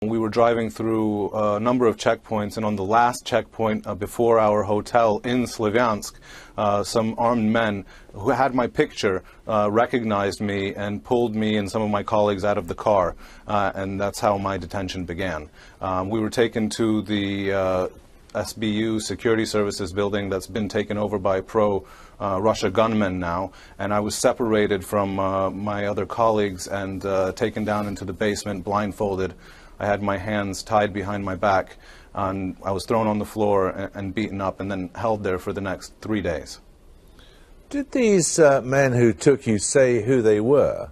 We were driving through a number of checkpoints, and on the last checkpoint before our hotel in Slavyansk, some armed men who had my picture recognized me and pulled me and some of my colleagues out of the car, and that's how my detention began. We were taken to the SBU Security Services building that's been taken over by pro-Russia gunmen now, and I was separated from my other colleagues and taken down into the basement blindfolded. I had my hands tied behind my back, and I was thrown on the floor and beaten up and then held there for the next 3 days. Did these men who took you say who they were?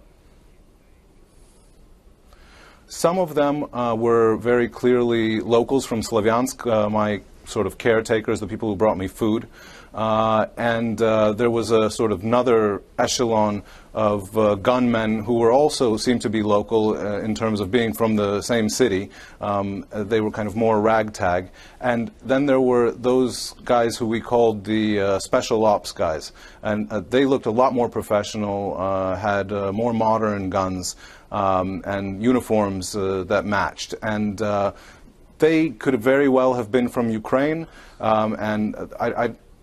Some of them were very clearly locals from Slavyansk, my sort of caretakers, the people who brought me food. And there was a sort of another echelon of gunmen who were also seemed to be local in terms of being from the same city. They were kind of more ragtag. And then there were those guys who we called the special ops guys. And they looked a lot more professional, had more modern guns and uniforms that matched. And they could very well have been from Ukraine, and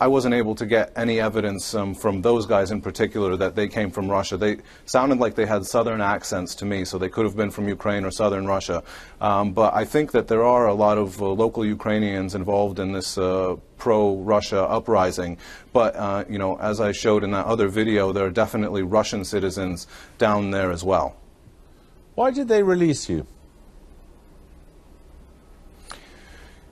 I wasn't able to get any evidence from those guys in particular that they came from Russia. They sounded like they had southern accents to me, so they could have been from Ukraine or southern Russia. But I think that there are a lot of local Ukrainians involved in this pro-Russia uprising. But, you know, as I showed in that other video, there are definitely Russian citizens down there as well. Why did they release you?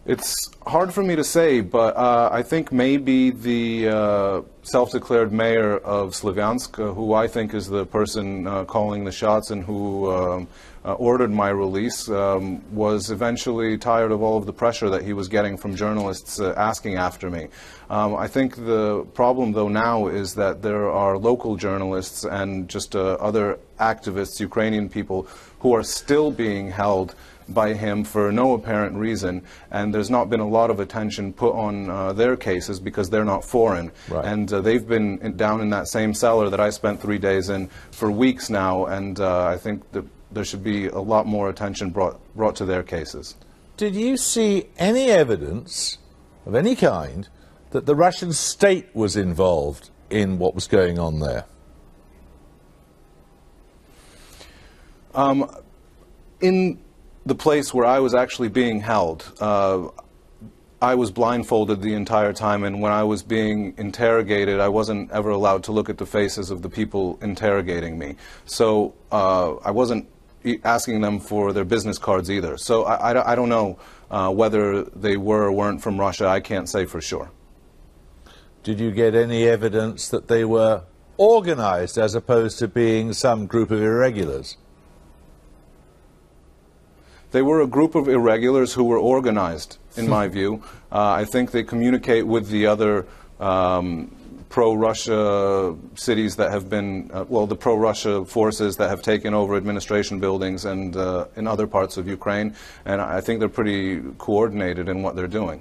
It's hard for me to say, but I think maybe the self-declared mayor of Slavyansk, who I think is the person calling the shots and who ordered my release, was eventually tired of all of the pressure that he was getting from journalists asking after me. I think the problem, though, now is that there are local journalists and just other activists, Ukrainian people, who are still being held by him for no apparent reason, and there's not been a lot of attention put on their cases because they're not foreign. Right. And they've been down in that same cellar that I spent 3 days in for weeks now, and I think that there should be a lot more attention brought to their cases. Did you see any evidence of any kind that the Russian state was involved in what was going on there? In the place where I was actually being held, I was blindfolded the entire time, and when I was being interrogated, I wasn't ever allowed to look at the faces of the people interrogating me. So I wasn't asking them for their business cards either. So I don't know whether they were or weren't from Russia. I can't say for sure. Did you get any evidence that they were organized as opposed to being some group of irregulars? They were a group of irregulars who were organized, in my view. I think they communicate with the other pro-Russia cities that have been, well, the pro-Russia forces that have taken over administration buildings and in other parts of Ukraine. And I think they're pretty coordinated in what they're doing.